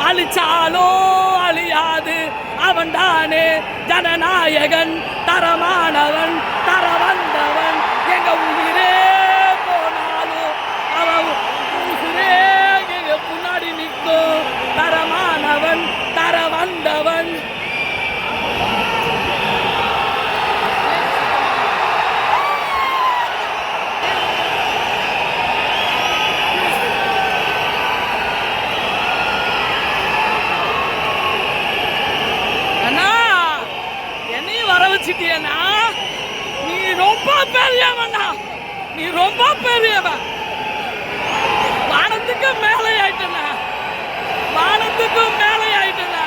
அழிச்சாலோ அழியாது அவன்தானே ஜனநாயகன், தரமானவன், தர வந்தவன். எங்க உயிரே போனாலும் அவன் உயிரே எங்க முன்னாடி நிற்கும். தரமானவன், தர வந்தவன். நீ ரொம்ப பெரியவனா, நீ ரொம்ப பெரியவன். வானத்துக்கு மேலே ஆயிட்டனா, வானத்துக்கும் மேலே ஆயிட்டனா,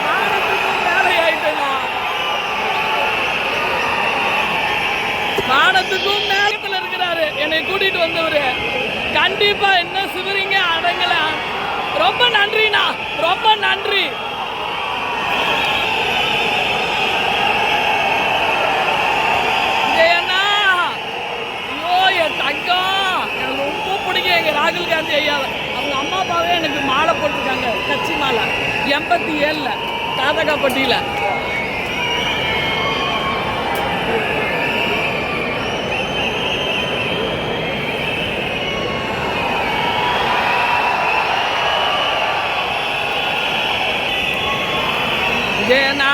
வானத்துக்கும் மேலே ஆயிட்டனா, வானத்துக்கும் மேலத்துல இருக்கிறாரு என்னை கூட்டிட்டு வந்தவரு. கண்டிப்பா என்ன சிவரிங்க அடங்கல. ரொம்ப நன்றிண்ணா, ரொம்ப நன்றி. எங்க ராகுல் காந்தி ஐயா அவங்க அம்மா அப்பாவே எனக்கு மாலை போட்டிருக்காங்க, கட்சி மாலை 87 தாதகாப்பட்டியில. ஜெயனா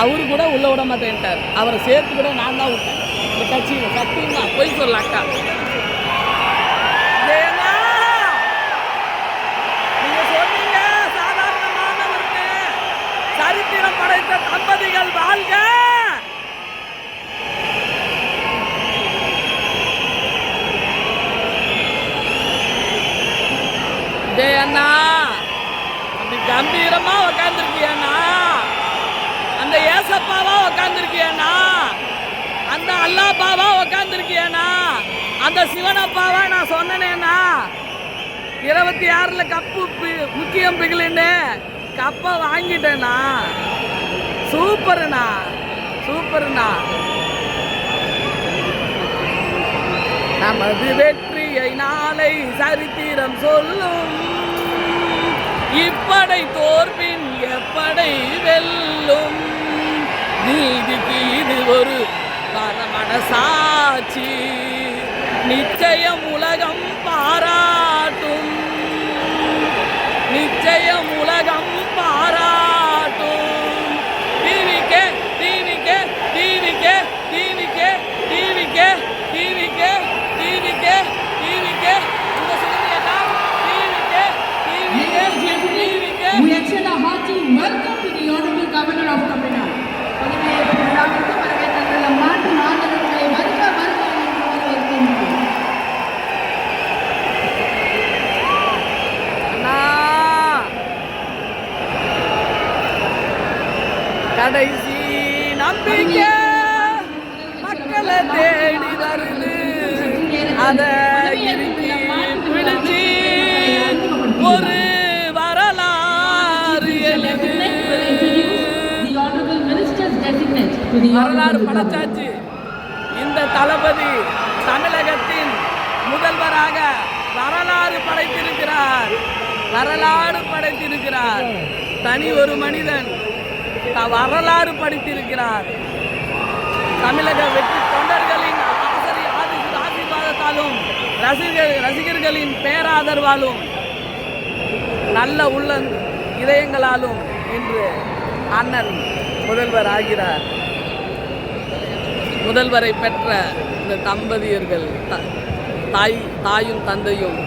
அவரு கூட உள்ள விட மாட்டேன்ட்டார். அவரை சேர்த்து கூட நான் தான் விட்டேன். இந்த கட்சியில் சத்தியம் தான், போய் சொல்லக்கா. நீங்க சொன்னீங்க சாதாரணமானவருக்கு சரித்திரம் படைத்த தம்பதிகள் வாழ்க. ஜெயண்ணா அப்படி கம்பீரமா உக்காந்துருக்கியண்ணா, அந்த ஏசப்பாவா உக்காந்துருக்கியண்ணா, அந்த அல்லாப்பாவா உக்காந்துருக்கியண்ணா, அந்த சிவனப்பாவா நான் சொன்னேன்னா 26 கப்பு முக்கியம் பிகிலின்னு கப்பை வாங்கிட்டேண்ணா. சூப்பருண்ணா, சூப்பருண்ணா. நமது வெற்றியை நாளை சரித்திரம் சொல்லும். இப்படை தோற்பின் எப்படை வெல்லும். நீதிக்கு இது ஒரு பரமன சாட்சி. நிச்சயம் உலகம் பாராட்டும், நிச்சயம் உலகம் பாராட்டும். டிவிக்கே டிவிக்கே டிவிக்கே டிவிக்கே டிவிக்கே டிவிக்கே டிவிக்கே டிவிக்கே இந்த சுதந்திரா டிவிக்கே டிவிக்கே டிவிக்கே. We extend a hearty welcome to the Honorable Governor of Tamil Nadu. விழாவிற்கு வருகை தந்துள்ள மாட்டு மாணவர்களை வருக வருக என்று வரவேற்கின்றோம். கடைசி நம்பிக்கை மக்களை தேடி வருது. அதை பிடிச்சி ஒரு வரலாறு எழுது. வரலாறு படைச்சாச்சு. இந்த தளபதி தமிழகத்தின் முதல்வராக வரலாறு படைத்திருக்கிறார், வரலாறு படைத்திருக்கிறார். தனி ஒரு மனிதன் வரலாறு படைத்திருக்கிறார். தமிழக வெற்றி தொண்டர்களின் ஆசீர்வாதத்தாலும் ரசிகர்களின் பேராதரவாலும் நல்ல உள்ள இதயங்களாலும் இன்று அண்ணன் முதல்வர் ஆகிறார். முதல்வரை பெற்ற இந்த தம்பதியர்கள் தாயும் தந்தையும்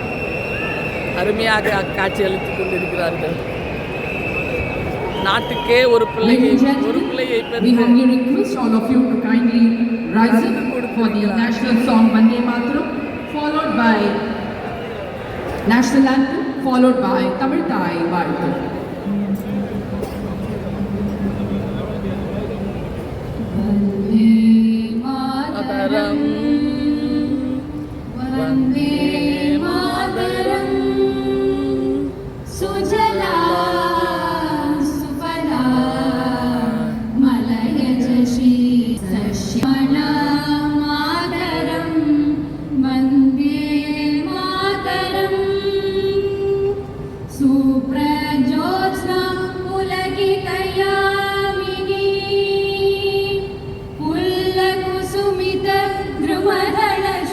அருமையாக காட்சி அளித்துக் கொண்டிருக்கிறார்கள். நாட்டுக்கே ஒரு பிள்ளையை national anthem followed by Tamil Thai வாழ்த்து. Suffering शुभ्रज्योत्स्ना पुलकितयामिनी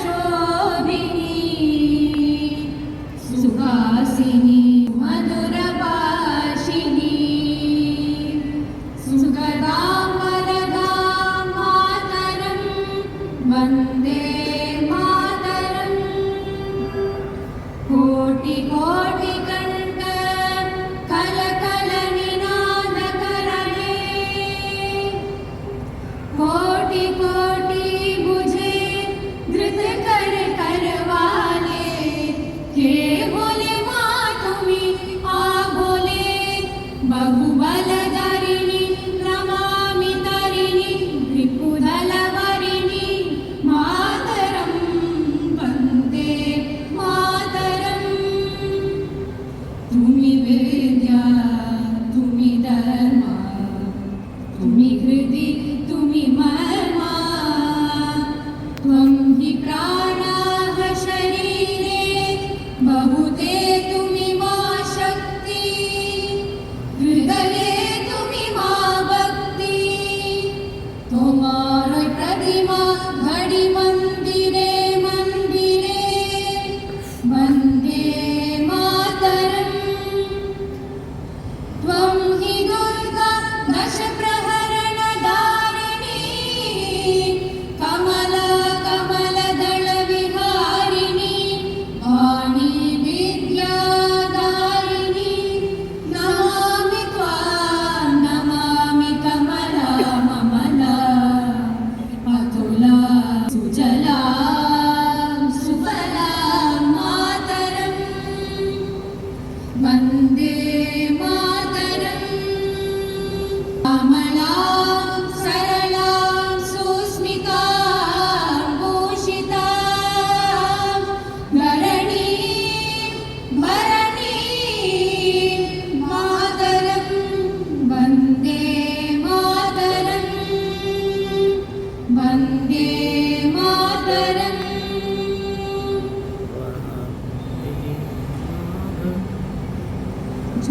पुल्लकुसुमितद्रुमदलशोभिनी सुहासिनी मधुरभाषिणी सुखदां वरदां मातरं वन्दे मातरम् कोटि कोटि कंठ कल कल निनाद करणे कोटि कोटि बुझे धृत कर करवाले के बोले माँ तुम्ही आ बोले बहुबल धरिणी नमामि तरिणी रिपुदल वरिणी मातरं वन्दे मातरम् तुम्ही वेद्या तुम्ही धर्मा तुम्ही हृदि तुम्ही मर्मा त्वं हि प्राणाः शरीरे बहुते तुम्ही मा शक्ति हृदये तुम्ही मा भक्ति तुम्हारे प्रतिमा घड़ी मंदिरे मंदिरे वन्दे मातरम् त्वं हि दुर्गा दशप्रहरणधारिणी कमला कमलदलविहारिणी वाणी विद्याधारिणी नमामि त्वां नमामि कमला ममला अतुला सुजला सुफला मातरम् वन्दे मातरम् कमलां सरलां सुस्मितां भूषितां धरणीं भरणीं मातरं वन्दे मातरम् वन्दे मातरम्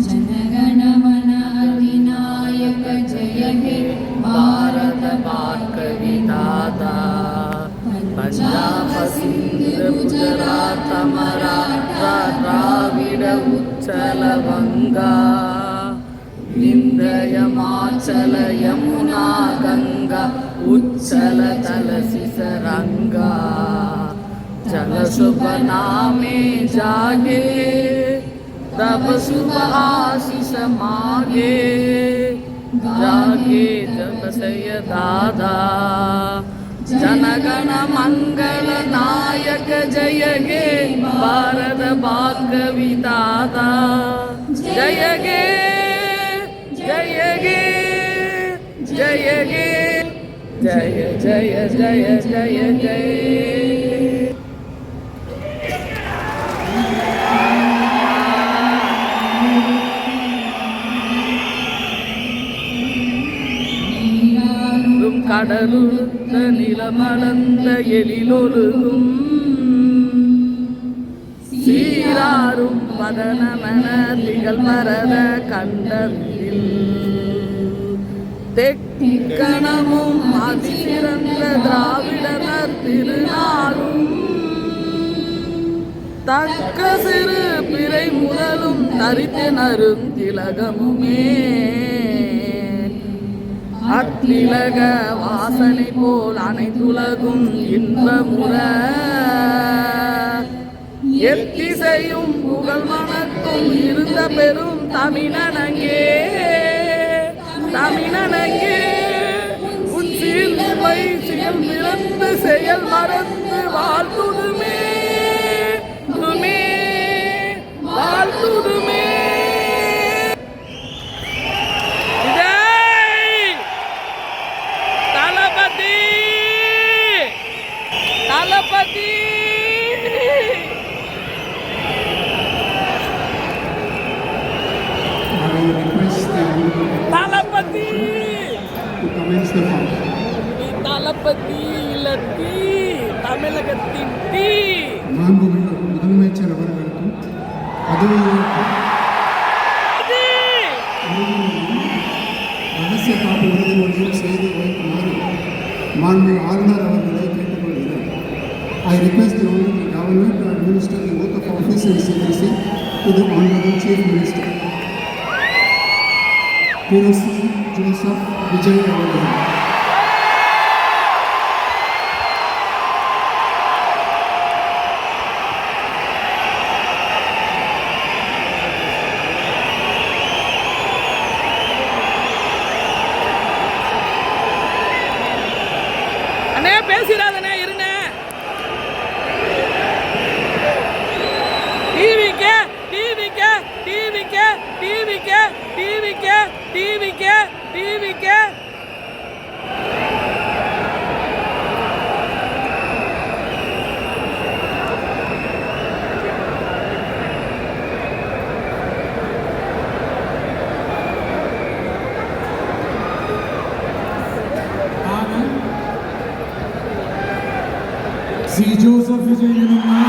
जनगणमन अधिनायक जय हे भारत भाग विधाता पंजाब सिंध गुजरात मराठा द्राविड उच्चल गंगा विंध्य हिमाचल यमुना गंगा उच्चल तलसी सरंगा जल शुभ नामे जागे तब शुभ आशीष मागे जागे जब सय दादा जनगण मंगल नायक जय गे भारत भाग विधाता जय गे जय गे जय गे जय जय जय जय जय கடலுத்த நிலமளந்த எழிலொழுகும் சீராரும் பதனமன திகழ் மரத கண்டத்தில் தெக்கணமும் அதிசிறந்த திராவிடர் திருநாளும் தக்க சிறு பிறை முதலும் தரித்தினரும் திலகமுமே அத்திலக வாசனை போல் அனைத்துலகும் இன்பமுற எத்திசையும் புகழ் மணக்கும் இருந்த பெரும் தமிழனங்கே தமிழனங்கே உச்சில் செயல் பிறந்து செயல் மறந்து வாழ்த்துடுமே துமே வாழ்த்துடுமே தளபதி தளபதி தளபதி இல்லத்தி தமிழகத்தின் தீ மாண்புமிகு முதலமைச்சர் அவர்களுக்கும் பதவியேற்பு உறுதிமொழியும் செய்து வைக்குமாறு மாண்புமிகு ஆளுநர் அவர்களை கேட்டுக்கொள்கிறேன். I request the Honorable Governor to administer the oath of office and secrecy to the Honorable Chief Minister. Thiru C. Joseph Vijay அவர்கள். அண்ணே பேசிடாதண்ணே இருண்ணே. டிவிக்கு டிவிக்கு டிவிக்கு டிவிக்கு டிவிக்கு டிவிக்கு டிவிக்கு சி. ஜோசப் விஜய் எனும் நான்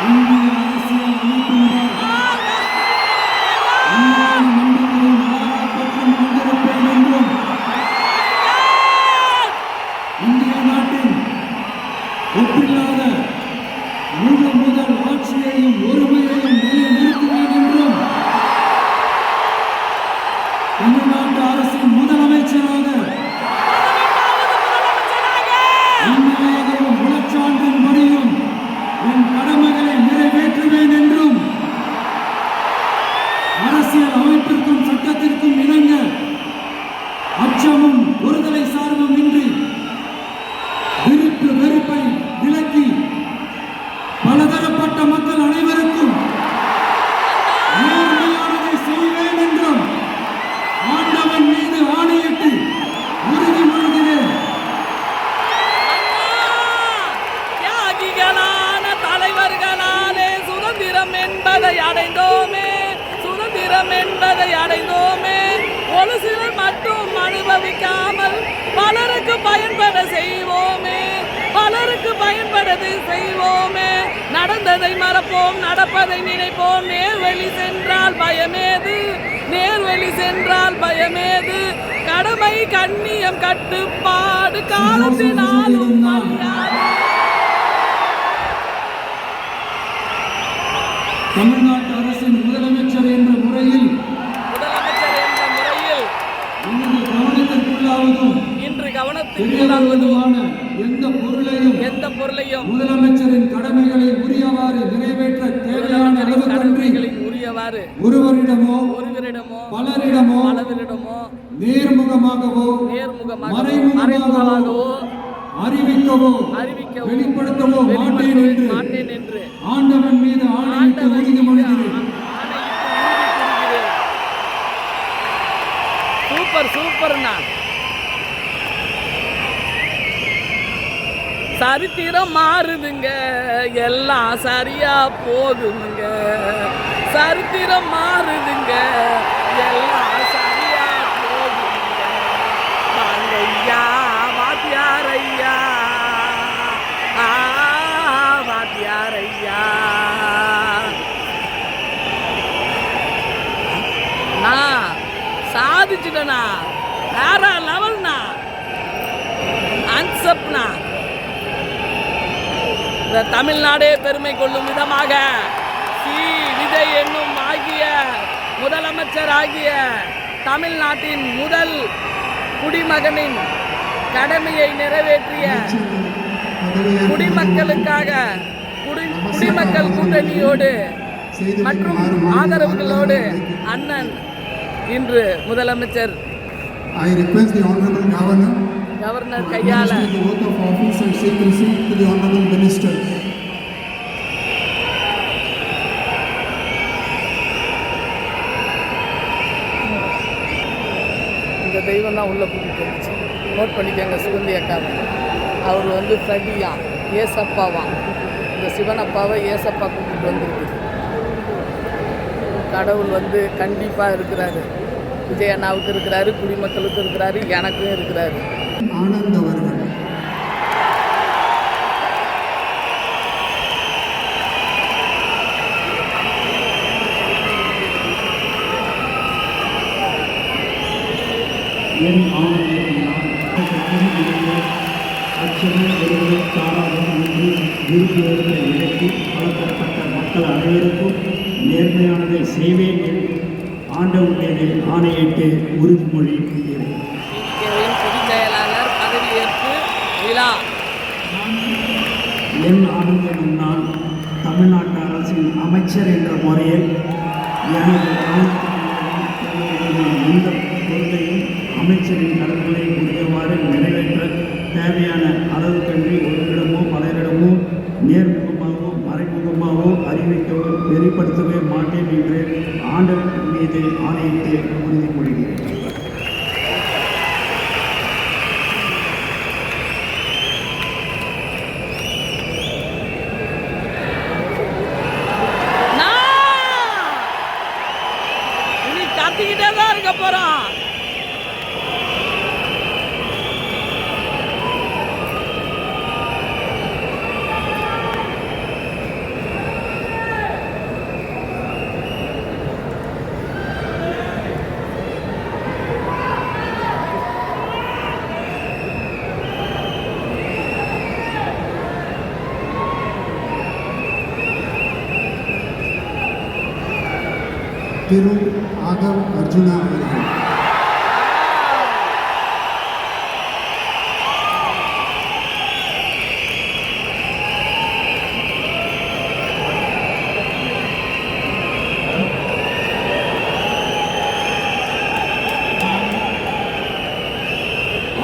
இந்திய அரசியல் அமைப்பினர் உண்மையான நம்பிக்கையை நாடாப்பற்றும் கொண்டிருப்பேன் என்றும் இந்திய நாட்டின் ஒப்பில்லாத முதல் ஆட்சியையும் ஒருமையையும் நிலைநிறுத்துவேன் என்றும் தமிழ்நாட்டு அரசின் முதலமைச்சராக உண்மையாகவும் உளச்சான்றின்படியும் என் கடமைகளை நிறைவேற்றுவேன் என்றும் அரசியல் அமைப்பிற்கும் சட்டத்திற்கும் இணங்க அச்சமும் ஒருதலை சார்பும் இன்றி வெறுப்பை விலக்கி பலதரப்பட்ட மக்கள் அனைவருக்கும் நேர்மையானதை செய்வேன் என்றும் ஆண்டவன் மீது ஆணையிட்டு உறுதிமொழிகிறேன். தியாகிகளான தலைவர்களாலே சுதந்திரம் என்பதை அடைந்தோமே, சுதந்திரம் என்பதை அடைந்தோமே. ஒரு சிலர் மட்டும் அனுபவிக்காமல் பலருக்கு பயன்பட செய்வோமே, பலருக்கு பயன்படுது செய்வோமே. நடந்ததை மறப்போம், நடப்பதை நினைப்போம். நேர்வழி சென்றால் பயமேது, நேர்வழி சென்றால் பயமேது. கடமை கண்ணியம் கட்டுப்பாடு காலத்தினாலும் மரியாதை. தமிழ்நாட்டு அரசின் முதலமைச்சர் என்ற முறையில் இன்று கவனத்திற்குள்ளாவதும் எந்த பொருளையும் முதலமைச்சரின் கடமைகளை உரியவாறு நிறைவேற்ற தேவையான உரியவாறு ஒருவரிடமோ பலரிடமோ நேர்முகமாகவோ மறைமுகமாகவோ அறிவிக்கவோ வெளிப்படுத்தவோ மாட்டேன் என்று ஆண்டவன் மீது ஆணையிட்டு உறுதிமொழிகிறேன். சூப்பர்ண்ணா. சரித்திரம் மாறுதுங்க, எல்லாம் சரியா போகுதுங்க. சரித்திரம் மாறுதுங்க, எல்லாம் சரியா போகுதுங்க. வாங்கய்யா வாத்தியாரையா, வாத்தியாரையா. நான் சாதிச்சுட்டேண்ணா, வேற லெவல்ண்ணா, அன்சப்னா. இந்த தமிழ்நாடே பெருமை கொள்ளும் விதமாக சி. விஜய் என்னும் ஆகிய முதலமைச்சர் ஆகிய தமிழ்நாட்டின் முதல் குடிமகனின் கடமையை நிறைவேற்றிய குடிமக்களுக்காக குடிமக்கள் கூட்டணியோடு மற்றும் ஆதரவுகளோடு அண்ணன் இன்று முதலமைச்சர் I request the Honorable Governor governor கையாள the oath of office and secrecy to the Honorable Minister. இந்த தெய்வம் தான் உள்ளே கூட்டிகிட்டு வந்துச்சு. நோட் பண்ணிக்கோங்க சுகந்தி அக்காவை. அவர் வந்து ஃப்ரெண்டியா ஏசப்பாவா, இந்த சிவனப்பாவை ஏசப்பா கூட்டிகிட்டு வந்துருக்கு. கடவுள் வந்து கண்டிப்பாக இருக்கிறாரு. விஜய் அண்ணாவுக்கு இருக்கிறாரு, குடிமக்களுக்கு இருக்கிறாரு, எனக்கும் இருக்கிறாரு. ஆனந்த் அவர்கள் என் ஆனந்தத்தினால் அச்சமும் ஒருவரை சாராதம் என்று விரும்புவதை விலக்கி பலதரப்பட்ட மக்கள் அனைவருக்கும் நேர்மையானதை செய்வேன் என்று ஆண்டவன் மீது ஆணையிட்டு உறுதிமொழி கூறுகிறேன். பொதுச் செயலாளர் பதவியேற்பு விழா. என் ஆனந்தம் நான் தமிழ்நாட்டு அரசின் அமைச்சர் என்ற முறையில் எனது எந்த பொருளையும் அமைச்சரின் கடன்களை உரியவாறு நிறைவேற்ற தேவையான அளவுக்கன்றி ஒருவரிடமோ பலரிடமோ நேர்முகமாகவோ மறைமுகமாகவோ அறிவிக்கவோ வெளிப்படுத்தவே மாட்டேன் என்று ஆண்டவன் மீது ஆணையிட்டு உறுதிமொழிகிறேன். இனி கத்திக்கிட்டே தான் இருக்க போறோம். திரு ஆகவ் அர்ஜுனா அவர்கள்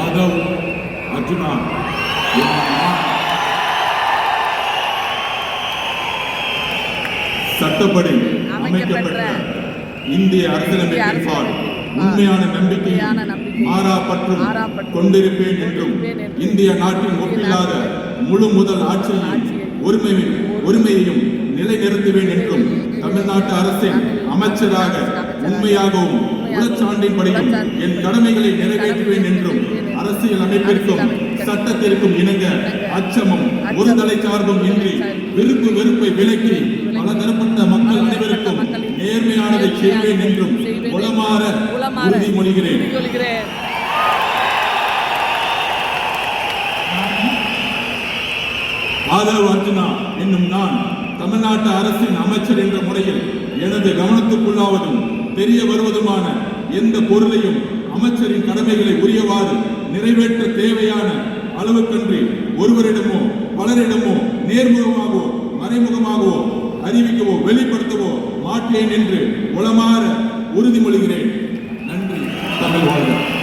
ஆகவ் அர்ஜுனா சட்டப்படி அமைக்கப்பட்ட இந்திய அரசியலமைப்பின்பால் உண்மையான நம்பிக்கையும் மாறாப்பற்றும் கொண்டிருப்பேன் என்றும் இந்திய நாட்டின் ஒப்பில்லாத முழு முதல் ஆட்சியையும் உரிமையையும் நிலைநிறுத்துவேன் என்றும் தமிழ்நாட்டு அரசின் அமைச்சராக உண்மையாகவும் உளச்சான்றின்படியும் என் கடமைகளை நிறைவேற்றுவேன் என்றும் அரசியல் அமைப்பிற்கும் சட்டத்திற்கும் இணங்க அச்சமும் ஒருதலை சார்பும் இன்றி விருப்பு வெறுப்பை விலக்கி பலதரப்பட்ட மக்கள் அனைவருக்கும் நேர்மையானதை செய்வேன் என்றும் உளமாற உறுதிமொழிகிறேன். ஆதவ் அர்ஜுனா என்னும் நான் தமிழ்நாட்டு அரசின் அமைச்சர் என்ற முறையில் எனது கவனத்துக்குள்ளாவதும் தெரிய வருவதுமான எந்த பொருளையும் அமைச்சரின் கடமைகளை உரியவாறு நிறைவேற்ற தேவையான அளவுக்கன்றி ஒருவரிடமோ பலரிடமோ நேர்முகமாகவோ மறைமுகமாகவோ அறிவிக்கவோ வெளிப்படுத்தவோ மாட்டேன் என்று உளமாற உறுதிமொழிகிறேன். நன்றி. தமிழ் வாழ்க.